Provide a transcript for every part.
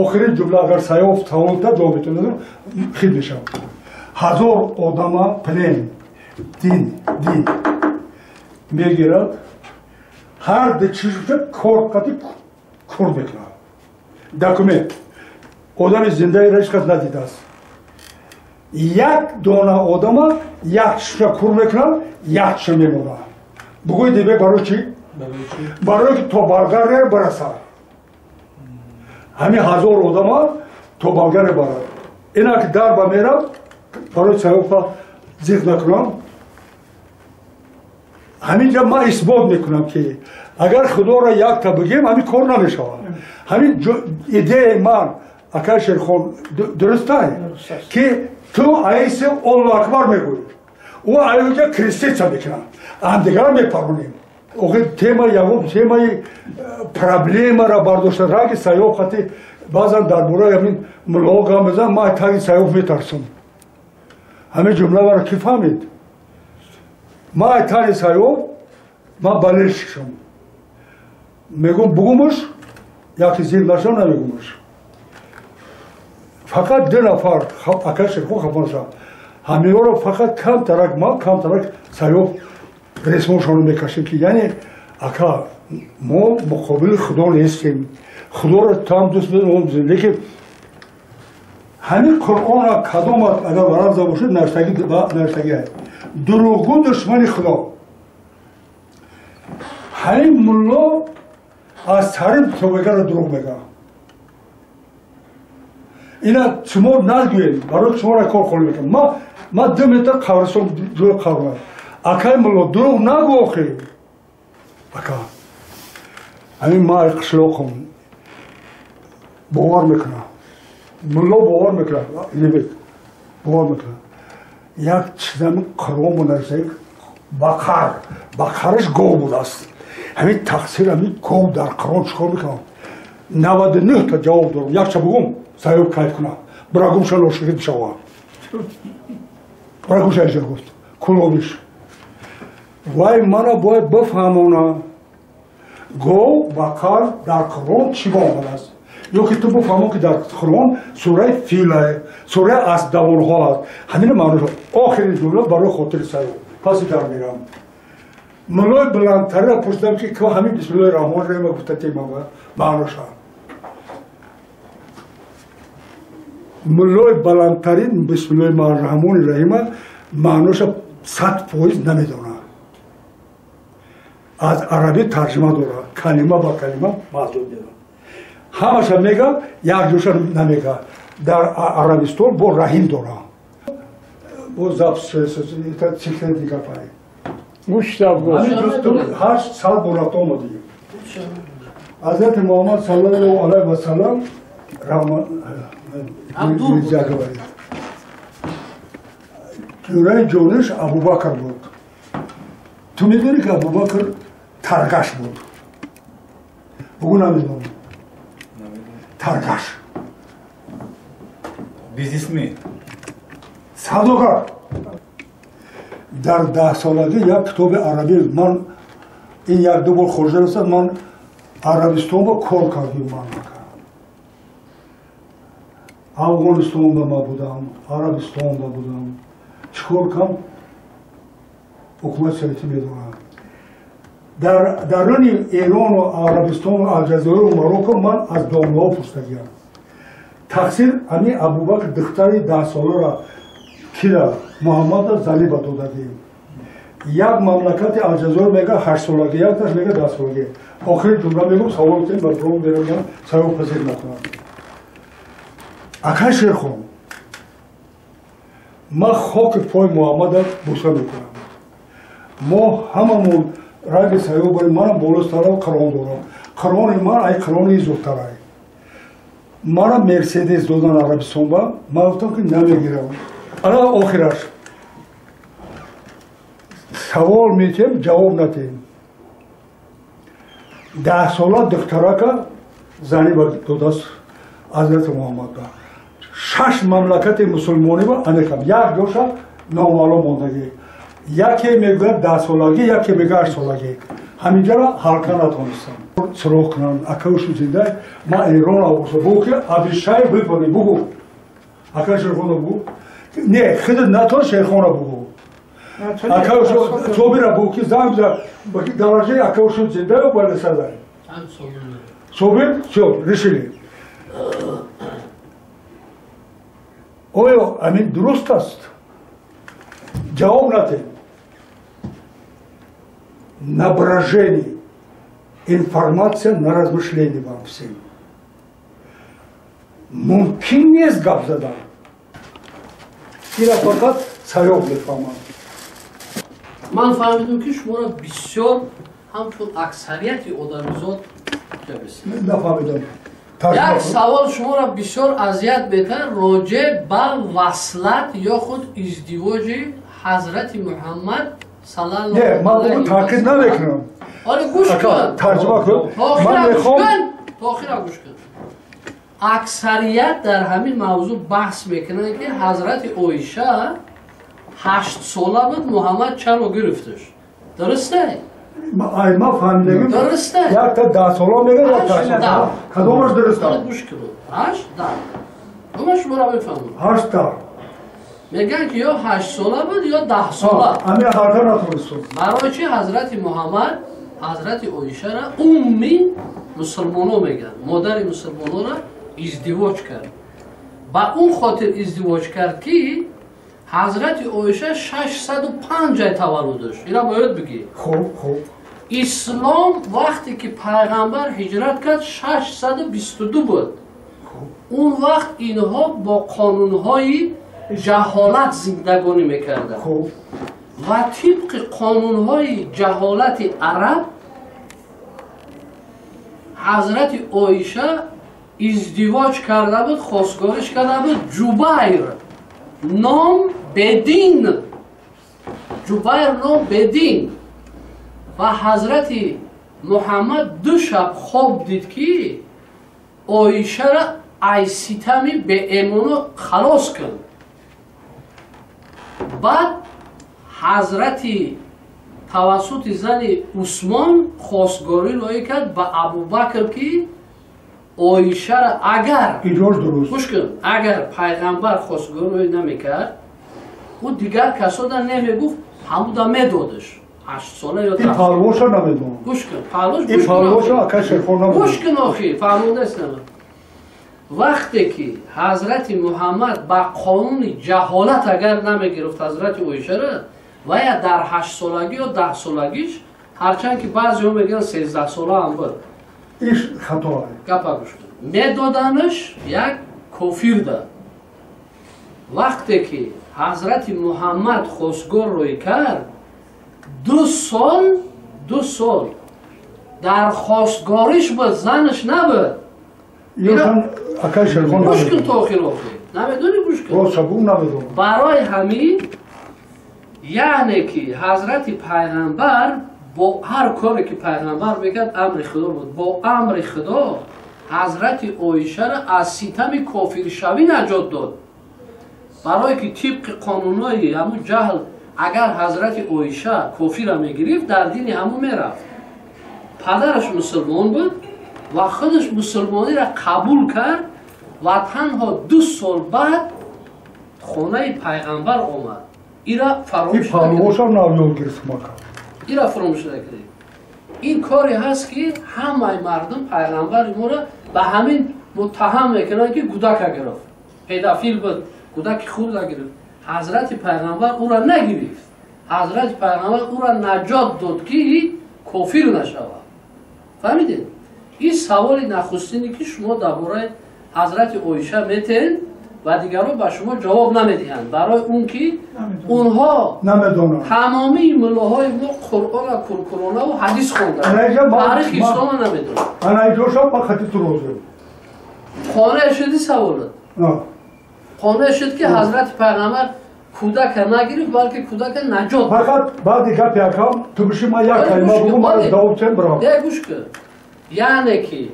آخری جمله اگر سیاف تمام تا جواب بتونم خیلی میشم 1000 آدم پلن دین میگیرد هر دو چیزی کارکتی کار میکنه دکومنت آدم زنده را هیچ کس ندیده است یک دانه آدم یک چیز کار میکنه یک چیز میمونه بگوی دیگه برای چی؟ برای که تو بلگر برسه همین 1000 آدم تو بلگر برد اینا که در بمیره برای سیاف زیغ نکنم همینجا ما اثبات میکنم که اگر خدا را یک تا بگیم همین کار نمیشود همین ایده من اکا شیرخان درسته که تو عیس الله اکبر میگوی او اینجا کریستیچا میکنم هم دیگر میپرونیم اوقی تیما یکم تیمای پرابلم را برداشته را که سیاف خطی بعضا در بوره همین ملاق هم بزن ما تاگی سیاف میترسم همین جمله را کی فهمید ما تاگی سیاف ما بلش شم میگم بگومش یکی زیر نشم نمیگومش فقط 2 نفر اکش خوب خبر شد همین رو فقط کم ترک ما کم ترک سیاف رسمشون میکشیم که یعنی اکا ما مقابل خدا نیستیم خدا را تام دوست داریم لیکن همین قرآن را کدامت اگر ورزده باشد نوشتگی است دروغگو دشمن خدا همین ملا از سرین توبگر را دروغ میگه اینا شما نگویید برای شما را کار کنید میکنم ما 2 متر قبرستان جوی قبرم اکای ملا دروغ نگو آخی اکا همین ما قشلاقم باور میکنم ملا باور میکنم باور میکنم یک چیزم قرآن منرزه بقرش گو بود است همین تقصیر همین گو در قرآن چکار میکنم 99 تا جواب دارم یک چه بگم سیاف کیف کنم براگم شلو شکید بشوه براگم شلو گفت کلوبیش وای منو باید بفهمونه گو بقر در قرآن چی با آمده است یا که تو بفهمون که در قرآن سوره فیله سوره اسدوان ها است همین معنی آخرین جمله برای خاطر سیاف پس در میرم ملای بلندتر را پرسیدم که همین بسم الله الرحمن الرحیم گفته تیمه معنی شد ملای بلندترین بسم الله الرحمن الرحیم معنیش 100% نمیدونه از عربی ترجمه داره کلمه با کلمه معنی داره همش میگه یک جوش نمیگه در عربستان با رحیم داره با زبط چیکن دیگه پایی مشتاق همین جوست 8 سال برات آمدیم حضرت محمد صلی الله علیه و سلم جوره جونش ابوبکر بود تو میدونی که ابوبکر ترگش بود بگو نمیدونم ترگش بیزنسمن سوداگر در 10 سالگی یک کتاب عربی من این 1-2 بار خورده رسد من عربستان با کار کردیم من افغانستان با ما بودم عربستان با بودم چکار کم حکومت سلیتی میدونم درون ایران و عربستان و الجزایر و مراکو من از دامنه ها پرسیدم تقصیر همین ابوبکر دختری 10 ساله را کیلا محمد زلی با دادیم یک مملکت الجزایر میگه 8 سالگی یک تاش میگه 10 سالگی آخر جمله میگم سوال کنیم با پروم برم سوال پذیر نکنم اکا شیرخان ما خاک پای محمد را بوسه میکنم ما هممون رنگ سیاه برای من بالستر و قرآن دارم قرآن من ای قرآن زودتر ای من مرسیدس دادن عربستان با من گفتم که نمیگیرم الان آخرش سوال میتیم جواب ندیم 10 ساله دختره که زنی با دادست حضرت محمد با 6 مملکت مسلمانی با انکم یک جوشا نامعلوم ماندگی یکی میگه 10 سالگی یکی میگه 8 سالگی همینجا را حرکت نتونستم سراغ کنم اکاوش زنده ما ایران آورد بگو که آدرسای بپنی بگو اکا شیخونه بگو نه خود نتون شیخونه بگو اکاوش صوبی را بگو که زنگ درجه اکاوش زنده و بالا سر صوبی رشیلی اوه امین درست است جواب نده наброжение, информация на размышление вам всем. Мумкин нест гап задан. Ира фақат саёб мефаҳмам. Ман фаҳмидам ки шуморо бисёр ҳамчун аксарияти одамизод нафаҳмидам. як савол шуморо бисёр азият метавонад роҷеъ ба васлат ё худ издивоҷи ҳазрати муҳаммад نه من بگو تاکید نمیکنم آره گوش کن ترجمه کن تاخیر گوش کن اکثریت در همین موضوع بحث میکنن که حضرت عایشه 8 ساله بود محمد چرا گرفتش درسته؟ ما فهمیدیم درسته یک تا 10 ساله میگه یا 10 کدومش درسته؟ آره گوش کن 8 دومش برا بفهمون 8 میگن که یا 8 ساله بود یا 10 ساله همین حرکت نتونستم برای چی حضرت محمد حضرت عایشه را امی مسلمانو میگن مادر مسلمانو را ازدواج کرد با اون خاطر ازدواج کرد که حضرت عایشه 605 تولدش اینا باید بگی خوب اسلام وقتی که پیغمبر هجرت کرد 622 بود اون وقت اینها با قانونهای جهالت زندگانی میکردن و طبق قانونهای جهالت عرب حضرت عایشه ازدواج کرده بود خواستگاریش کرده بود جبیر نام بدین جبیر نام بدین و حضرت محمد 2 شب خواب دید که عایشه را از ستم به ایمانو خلاص کرد بعد حضرت توسط زن عثمان خواستگاری لایق کرد به ابوبکر که عایشه را اگر گوش کن اگر پیغمبر خواستگاری نمیکرد او دیگر کسا در نمیگفت همون در میدادش 8 ساله یا 10 این پالوش را نمیدونم گوش کن پالوش این پالوش را اکا شیخون نمیدونم گوش کن آخی فرمونده است وقتی که حضرت محمد با قانون جهالت اگر نمیگرفت حضرت عایشه را و یا در 8 سالگی یا 10 سالگیش هرچند که بعضی هم میگن 13 ساله هم بود ایش خطا گپا گوش کن میدادنش یک کافر داد وقتی که حضرت محمد خواستگار روی کرد 2 سال در خواستگاریش بود زنش نبود یوشان اکا شیخون گوش کن تا آخر نمیدونی گوش کن رو سبون نمیدونم برای همین یعنی که حضرت پیغمبر با هر کاری که پیغمبر میکرد امر خدا بود با امر خدا حضرت عایشه را از ستم کافر شوی نجات داد برای که طبق قانونای همون جهل اگر حضرت عایشه کافر را میگرفت در دین همون میرفت پدرش مسلمان بود و خودش مسلمانی را قبول کرد و تنها 2 سال بعد خانه پیغمبر آمد ایرا فراموش نکنید این کاری هست که همه مردم پیغمبر ما را به همین متهم میکنن که کودک گرفت پدافیل بود کودک خود گرفت حضرت پیغمبر او را نگرفت حضرت پیغمبر او را نجات داد که کافر نشود فهمیدید این سوال نخستینی که شما درباره حضرت عایشه میتین و دیگران به شما جواب نمیدهند برای اون که اونها تمامی ملاهای ما قرآن و کرکرانه و حدیث خوندن تاریخ اسلام نمیدونن انا ایجوشا با خطی تو روزه خانه شدی سوالت خانه شد که حضرت پیغمبر کودک نگرفت بلکه کودک نجات فقط بعد دیگه پیاکم تو بشی ما یک کلمه بگو ما داو چند برام ده گوش کن یعنی که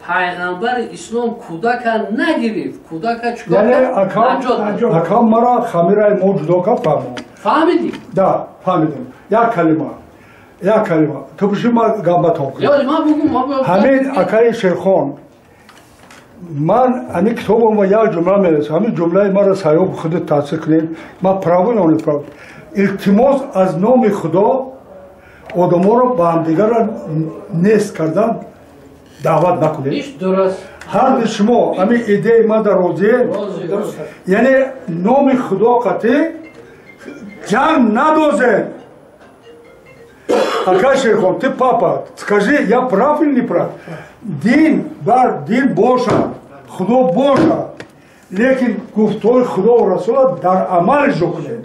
پیغمبر اسلام کودک نگرفت کودک چکار یعنی اکام مرا خمیره موجود که فهمم فهمیدی؟ ده فهمیدم یک کلمه یک کلمه تو بشی ما گامبت ها کنم یا ما بگو ما همین اکای شیرخان من همین کتاب ما یک جمله میرسه همین جمله ما را سیاب خودت تحصیل کنیم ما پراوی نانی پراوی التماس از نام خدا آدم ها را با هم دیگر را نیست کردن دعوت نکنید هیچ درست هر شما همین ایده ما در روزیه یعنی نام خدا قطعی جنگ ندازه Ака Шерхон, ты папа, скажи, я прав или не прав? Дин, бар, дин Божа, Худо Божа, лекин гуфтой Худо Расула дар амал жокне.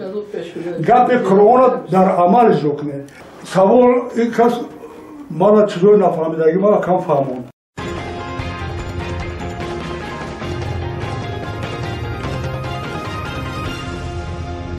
Гапи Корона дар амал жокне. Савол, ин кас мана чудой нафамидаги, мана кам фамон.